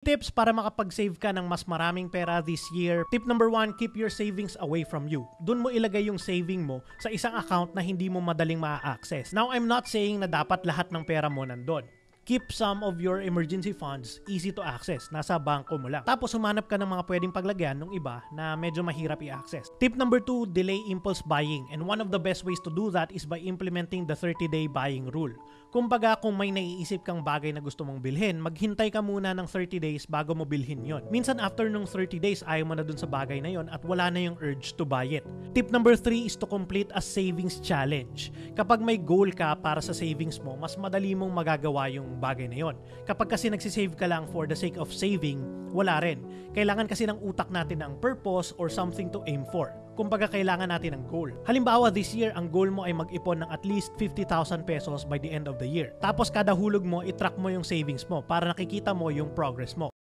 Tips para makapag-save ka ng mas maraming pera this year. Tip number 1, keep your savings away from you. Doon mo ilagay yung saving mo sa isang account na hindi mo madaling ma-access. Now, I'm not saying na dapat lahat ng pera mo nandun. Keep some of your emergency funds easy to access. Nasa bangko mo lang. Tapos humanap ka ng mga pwedeng paglagyan ng iba na medyo mahirap i-access. Tip number 2, delay impulse buying. And one of the best ways to do that is by implementing the 30-day buying rule. Kumbaga, kung may naiisip kang bagay na gusto mong bilhin, maghintay ka muna ng 30 days bago mo bilhin yon. Minsan after nung 30 days, ayaw mo na dun sa bagay na yon at wala na yung urge to buy it. Tip number 3 is to complete a savings challenge. Kapag may goal ka para sa savings mo, mas madali mong magagawa yung bagay na yon. Kapag kasi nagsisave ka lang for the sake of saving, wala rin. Kailangan kasi ng utak natin ng purpose or something to aim for. Kumbaga, kailangan natin ng goal. Halimbawa, this year, ang goal mo ay mag-ipon ng at least 50,000 pesos by the end of the year. Tapos kada hulog mo, i-track mo yung savings mo para nakikita mo yung progress mo.